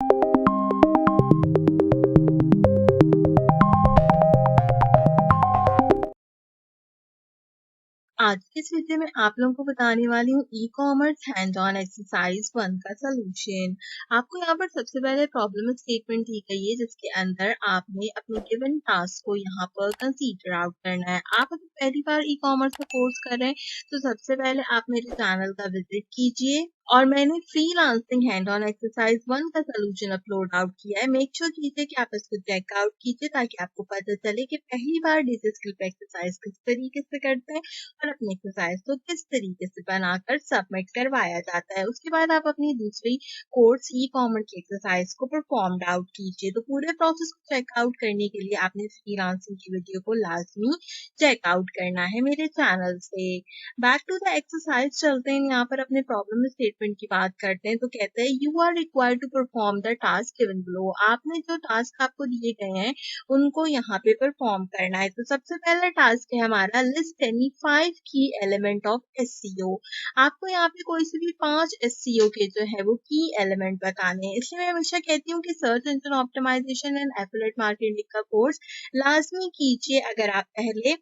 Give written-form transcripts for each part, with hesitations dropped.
आज के इस वीडियो में आप लोगों को बताने वाली हूँ e commerce hand on exercise 1 का सोल्यूशन। आपको यहाँ पर सबसे पहले प्रॉब्लम स्टेटमेंट दी गई है जिसके अंदर आपने अपने गिवन टास्क को यहाँ पर कंसीडर आउट करना है। आप अगर पहली बार ई कॉमर्स का कोर्स कर रहे हैं तो सबसे पहले आप मेरे चैनल का विजिट कीजिए और मैंने फ्रीलांसिंग हैंड ऑन एक्सरसाइज 1 का सोल्यूशन अपलोड आउट किया है। मेक श्योर कीजिए कि आप इसको चेकआउट कीजिए ताकि आपको पता चले कि पहली बार डिजिटल स्किल पे एक्सरसाइज किस तरीके से करते हैं और अपनी एक्सरसाइज को किस तरीके से बनाकर सबमिट करवाया जाता है। उसके बाद आप अपनी दूसरी कोर्स ई कॉमर्स की एक्सरसाइज को परफॉर्म आउट कीजिए। तो पूरे प्रोसेस को चेकआउट करने के लिए आपने फ्रीलांसिंग की वीडियो को लाजमी चेकआउट करना है मेरे चैनल से। बैक टू द एक्सरसाइज चलते हैं। यहाँ पर अपने प्रॉब्लम स्टेटमेंट की बात करते हैं। तो कहते हैं you are required to perform the task given below. आपने जो टास्क आपको दिए गए हैं उनको यहाँ पे परफॉर्म करना है। तो सबसे पहला टास्क है हमारा लिस्ट एनी 5 की एलिमेंट ऑफ एससीओ। आपको यहाँ पे कोई से भी 5 एससीओ के जो है वो की एलिमेंट बताने हैं। इसलिए मैं हमेशा कहती हूँ कि search engine optimisation and affiliate marketing का कोर्स लाजमी कीजिए अगर आप पहले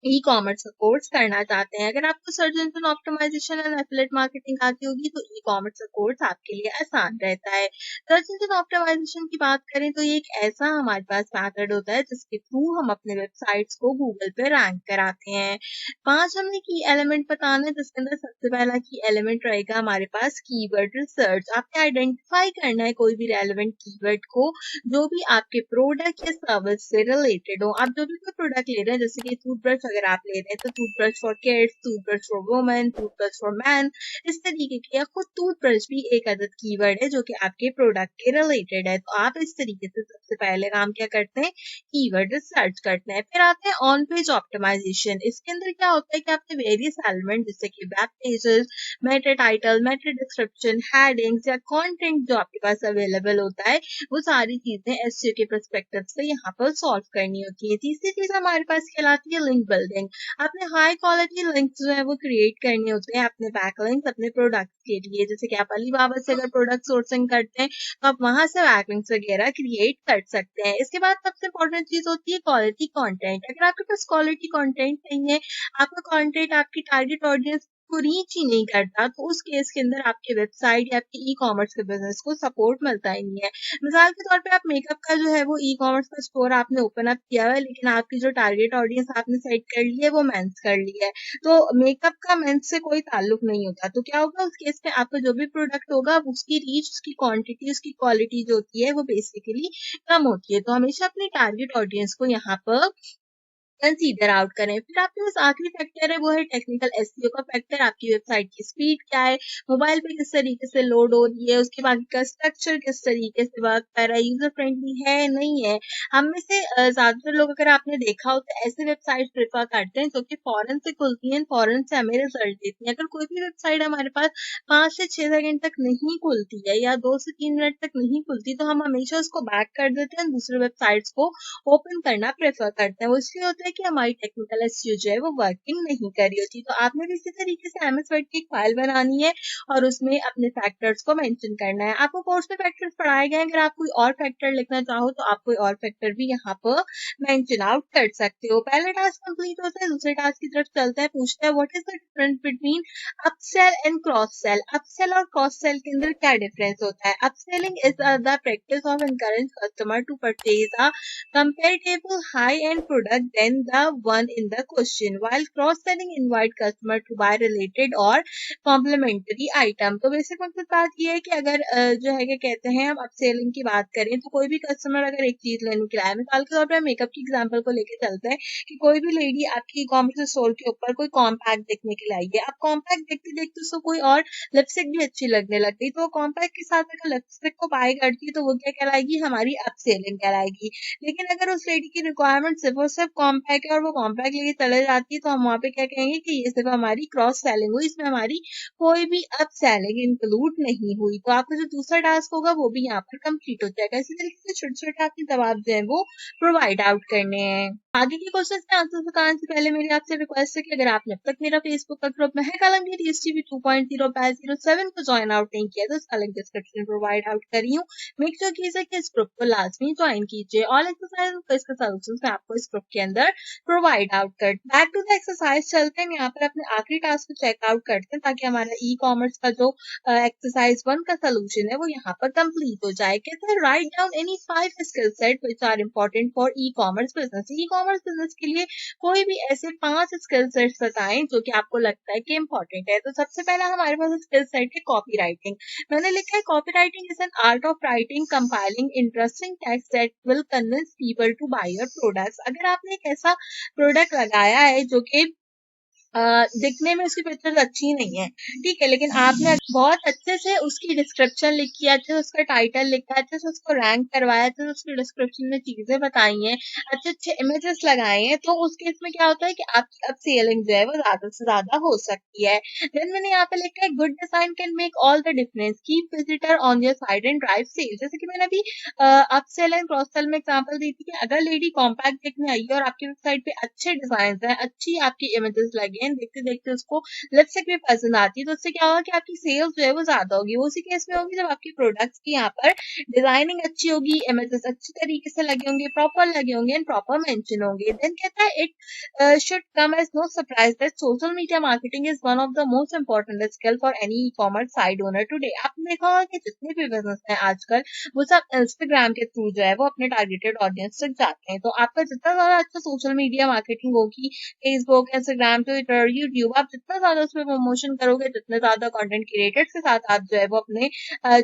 ई कॉमर्स का कोर्स करना चाहते हैं। अगर आपको search engine optimisation and affiliate marketing आती होगी तो ई कॉमर्स का कोर्स आपके लिए आसान रहता है। सर्च इंजन ऑप्टिमाइजेशन की बात करें तो ये एक ऐसा हमारे पास मेथड होता है जिसके थ्रू हम अपने वेबसाइट्स को गूगल पे रैंक कराते हैं। 5 हमने की एलिमेंट बताना है जिसके अंदर सबसे पहला की एलिमेंट रहेगा हमारे पास कीवर्ड रिसर्च। आपने आइडेंटिफाई करना है कोई भी रेलेवेंट कीवर्ड को जो भी आपके प्रोडक्ट या सर्विस से रिलेटेड हो। आप जो भी कोई प्रोडक्ट ले रहे हैं जैसे कि टूथब्रश अगर आप ले रहे हैं तो toothbrush for kids, toothbrush for women, toothbrush for man, इस तरीके की, या खुद टूथब्रश भी एक अदद कीवर्ड है जो कि आपके प्रोडक्ट के रिलेटेड है। तो आप इस तरीके से सबसे पहले काम क्या करते हैं, कीवर्ड रिसर्च करते हैं। फिर आते हैं ऑन पेज ऑप्टिमाइजेशन। इसके अंदर क्या होता है कि आपने वेरियस एलिमेंट जैसे कि web pages, Meta title, Meta description, headings या कंटेंट जो आपके पास अवेलेबल होता है वो सारी चीजें एसईओ के पर्सपेक्टिव से यहाँ पर सॉल्व करनी होती है। तीसरी चीज हमारे पास कहलाती है लिंक बिल्डिंग। आपने हाई क्वालिटी लिंक्स जो है वो क्रिएट करने होते हैं अपने बैकलिंक्स अपने प्रोडक्ट्स के लिए। जैसे कि आप अलीबाबा से अगर प्रोडक्ट सोर्सिंग करते हैं तो आप वहां से बैकलिंक्स वगैरह क्रिएट कर सकते हैं। इसके बाद सबसे इंपॉर्टेंट चीज होती है क्वालिटी कंटेंट। अगर आपके पास क्वालिटी कंटेंट नहीं है, आपका कंटेंट आपकी टारगेट ऑडियंस को रीच ही नहीं करता, तो उस केस के अंदर आपके वेबसाइट या आपके ई कॉमर्स के बिजनेस को सपोर्ट मिलता ही नहीं है। मिसाल के तौर पे आप मेकअप का जो है वो ई कॉमर्स का स्टोर आपने ओपन अप किया हुआ है लेकिन आपकी जो टारगेट ऑडियंस आपने सेट कर ली है वो मेंस कर ली है, तो मेकअप का मेंस से कोई ताल्लुक नहीं होता। तो क्या होगा उस केस में, आपका जो भी प्रोडक्ट होगा उसकी रीच, उसकी क्वांटिटी, उसकी क्वालिटी जो होती है वो बेसिकली कम होती है। तो हमेशा अपनी टारगेट ऑडियंस को यहाँ पर कंसीडर आउट करें। फिर आपके पास आखिरी फैक्टर है वो है टेक्निकल एसईओ का फैक्टर। आपकी वेबसाइट की स्पीड क्या है, मोबाइल पे किस तरीके से लोड हो रही है, उसके बाद का स्ट्रक्चर किस तरीके से वर्क कर रहा है, यूजर फ्रेंडली है नहीं है। हम में से ज्यादातर लोग अगर आपने देखा हो तो ऐसे वेबसाइट प्रेफर करते हैं जो कि फॉरन से खुलती हैं, फॉरन से हमें रिजल्ट देती हैं। अगर कोई भी वेबसाइट हमारे पास 5 से 6 सेकंड तक नहीं खुलती है या 2 से 3 मिनट तक नहीं खुलती तो हम हमेशा उसको बैक कर देते हैं, दूसरे वेबसाइट्स को ओपन करना प्रेफर करते हैं। वो इसलिए होता है कि हमारी टेक्निकल एसईओ जो है वो वर्किंग नहीं कर रही होती। तो आपने भी इसी तरीके से एमएस वर्ड की एक फाइल बनानी है और उसमें अपने फैक्टर्स को मेंशन करना है। आपको कोर्स में फैक्टर्स पढ़ाए गए हैं, अगर आप कोई और फैक्टर लिखना चाहो तो आप कोई और फैक्टर भी यहाँ पर मेंशन आउट कर सकते हो। पहला टास्क कंप्लीट होता है, दूसरे टास्क की तरफ चलता है। पूछता है what is the difference between upsell and cross sell. Upsell और क्रॉस सेल के अंदर क्या डिफरेंस होता है। Upselling is the practice of encourage customer to purchase a comparable high-end product than the one in the question, while cross-selling invite customer to buy related or complementary item। तो basic मतलब बात ये है कि अगर जो है क्या कहते हैं हम अपसेलिंग की बात करें तो कोई भी कस्टमर अगर एक चीज लेने के लिए आए, मिसाल के तौर पर मेकअप की एग्जांपल को लेके चलते हैं कि कोई भी लेडी आपकी कॉमर्स स्टोर के ऊपर कोई कॉम्पैक्ट देखने के लिए आई है। अब कॉम्पैक्ट देखते देखते उसको कोई और लिपस्टिक भी अच्छी लगने लग गई, तो कॉम्पैक्ट के साथ अगर लिपस्टिक को बाय करती है तो वो क्या कहलाएगी, हमारी अपसेलिंग कहलाएगी। लेकिन अगर उस लेडी की रिक्वायरमेंट सिर्फ और सिर्फ पैक है और वो कॉम पैक लेके चले जाती है, तो हम वहाँ पे क्या कहेंगे कि ये सिर्फ हमारी क्रॉस सेलिंग हुई, इसमें हमारी कोई भी अप सेलिंग इंक्लूड नहीं हुई। तो आपका जो दूसरा टास्क होगा वो भी यहाँ पर कंप्लीट हो जाएगा। इसी तरीके से छोटे-छोटे आपके जवाब जो है वो प्रोवाइड आउट करने हैं। आगे के क्वेश्चन के आंसर बताने से पहले मेरी आपसे रिक्वेस्ट है कि अगर आपने अब तक मेरा फेसबुक का ग्रुप महक आलमगीर टीएसटीवी 2.0 बैच 07 को ज्वाइन आउट नहीं किया तो उसका लिंक डिस्क्रिप्शन में प्रोवाइड आउट करी हूँ। मेक श्योर कीजिए कि इस ग्रुप को लाजमी ज्वाइन कीजिए। ऑल एक्सरसाइज और इसका सॉल्यूशंस मैं आपको इस ग्रुप के अंदर प्रोवाइड आउट कर। बैक टू द एक्सरसाइज चलते हैं। यहाँ पर अपने आखिरी टास्क को चेकआउट करते हैं ताकि हमारा ई कॉमर्स का जो एक्सरसाइज 1 का सोल्यूशन है वो यहाँ पर कंप्लीट हो जाए। कहते हैं write down any 5 skill set which are important for e commerce business. E commerce business के लिए कोई भी ऐसे 5 स्किल सेट्स बताएं जो कि आपको लगता है कि इंपॉर्टेंट है। तो सबसे पहला हमारे पास स्किल सेट है कॉपी राइटिंग। मैंने लिखा है copywriting is an art of writing compiling interesting text that will convince people to buy your products. अगर आपने एक ऐसा प्रोडक्ट लगाया है जो कि दिखने में उसकी पिक्चर्स अच्छी नहीं है, ठीक है, लेकिन आपने बहुत अच्छे से उसकी डिस्क्रिप्शन लिखी है, अच्छे से उसका टाइटल लिखा है, अच्छे से उसको रैंक करवाया, अच्छे से उसकी डिस्क्रिप्शन में चीजें बताई हैं, अच्छे अच्छे इमेजेस लगाए हैं, तो उस केस में क्या होता है कि आपकी अब सेलिंग जो है वो ज्यादा से ज्यादा हो सकती है। देन मैंने यहाँ पे लिखा है good design can make all the difference, keep visitor on your site and drive sale. जैसे कि मैंने अभी अपसेल एंड क्रॉस सेल में एग्जांपल दी थी कि अगर लेडी कॉम्पैक्ट देखने आई है और आपकी वेबसाइट पे अच्छे डिजाइन है, अच्छी आपकी इमेजेस लगे हैं, देखते देखते उसको लिपस्टिक भी पसंद आती है, तो उससे क्या होगा कि आपकी सेल्स जो है वो ज्यादा होगी। वो उसी केस में होगी जब आपके प्रोडक्ट्स की यहाँ पर डिजाइनिंग अच्छी होगी, इमेजेस अच्छी तरीके से लगे होंगे, प्रॉपर लगे होंगे एंड प्रॉपर मेंशन होंगे। देन कहता है it should come as no surprise that social media marketing is one of the most important skill for any e commerce site owner today. आपने देखा होगा कि जितने भी बिजनेस हैं आजकल वो सब इंस्टाग्राम के थ्रू जो है वो अपने टारगेटेड ऑडियंस तक जाते हैं। तो आपका जितना ज्यादा अच्छा सोशल मीडिया मार्केटिंग होगी, फेसबुक, इंस्टाग्राम, ट्विटर, यूट्यूब, आप जितना ज्यादा उसमें प्रमोशन करोगे, जितने ज्यादा कंटेंट क्रिएटर्स के साथ आप जो है वो अपने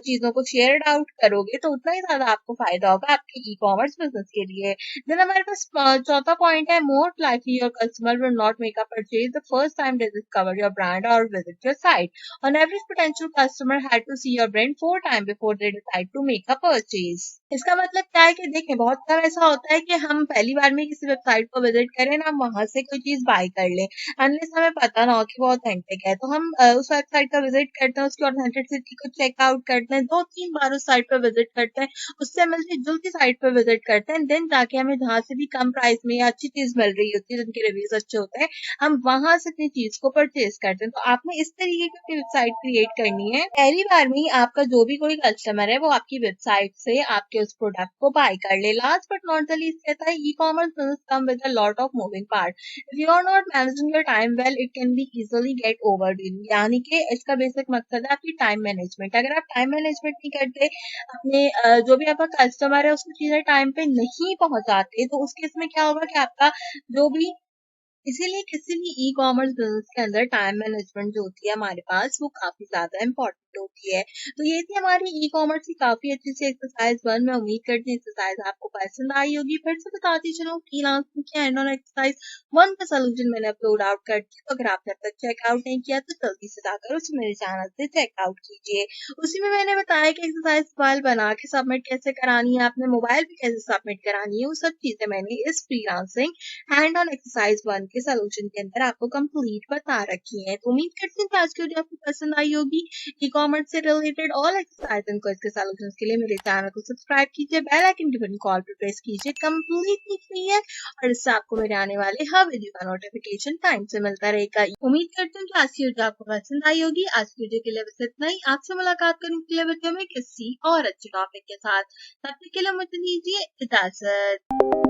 चीजों को शेयर आउट करोगे, तो उतना ही ज्यादा आपको फायदा होगा आपके ई कॉमर्स बिजनेस के लिए। देन हमारे पास चौथा पॉइंट है more likely your customer will not make a purchase the first time they discover your brand और visit your site. On average, potential customer had to see your brand 4 times before they decide to make a purchase. इसका मतलब क्या है कि देखें बहुत बार ऐसा होता है कि हम पहली बार में किसी वेबसाइट को विजिट करें ना, वहां से कोई चीज बाय कर लें, अनलेस हमें पता ना हो कि वो ऑथेंटिक है। तो हम उस वेबसाइट का विजिट करते हैं, उसकी ऑथेंटिसिटी को चेकआउट करते हैं, 2-3 बार उस साइट पर विजिट करते हैं, उससे मिलती जुलती साइट पर विजिट करते हैं, देन जाके हमें जहाँ से भी कम प्राइस में या अच्छी चीज मिल रही होती है, जिनके रिव्यूज अच्छे होते हैं, हम वहां से अपनी चीज को परचेज करते हैं। तो आपने इस तरीके की अपनी वेबसाइट क्रिएट करनी है। पहली बार में ही आपका जो भी कोई कस्टमर है वो आपकी वेबसाइट से आपके उस प्रोडक्ट को बाय कर ले। Last but not the least कहता है e commerce business come with a lot of moving part, if you are not managing your time well it can be easily get overdone. यानी कि इसका basic मकसद है आपकी टाइम मैनेजमेंट। अगर आप टाइम मैनेजमेंट नहीं करते, अपने जो भी आपका कस्टमर है उसको चीजें टाइम पे नहीं पहुंचाते, तो उस केस में क्या होगा कि आपका जो भी, इसीलिए किसी भी ई कॉमर्स बिजनेस के अंदर टाइम मैनेजमेंट जो होती है हमारे पास वो काफी ज्यादा इंपॉर्टेंट होती है। तो ये थी हमारी ई कॉमर्स की काफी अच्छी सी एक्सरसाइज 1। मैं उम्मीद करती हूँ एक्सरसाइज आपको पसंद आई होगी। फिर से बताती चलो फ्रीलांसिंग के एंड ऑन एक्सरसाइज 1 का सोल्यूशन मैंने अपलोड आउट कर दिया, तो अगर आपने अब तक चेकआउट नहीं किया तो जल्दी से जाकर उसे मेरे चैनल से चेकआउट कीजिए। उसी में मैंने बताया कि एक्सरसाइज फाइल बना के सबमिट कैसे करानी है, आपने मोबाइल पे कैसे सबमिट करानी है, वो सब चीजें मैंने इस फ्रीलांसिंग हैंड ऑन एक्सरसाइज 1 के सोल्यूशन के अंदर आपको कंप्लीट बता रखी है। तो उम्मीद करती हूँ कि आज की वीडियो आपको पसंद आई होगी। ई कॉमर्स से related all exercise and quiz के सॉल्यूशंस के लिए मेरे चैनल को सब्सक्राइब कीजिए, बेल आइकन के बटन कॉल पर प्रेस कीजिए, कंप्लीटली फ्री है और इससे आपको मेरे आने वाले हर वीडियो का नोटिफिकेशन टाइम से मिलता रहेगा। उम्मीद करती हूँ कि आज की वीडियो आपको पसंद आई होगी। आज की वीडियो के लिए बस इतना ही। आपसे मुलाकात करूंगी अगले वीडियो में किसी और अच्छे टॉपिक के साथ। तब तक के लिए मुझे दीजिए इजाजत।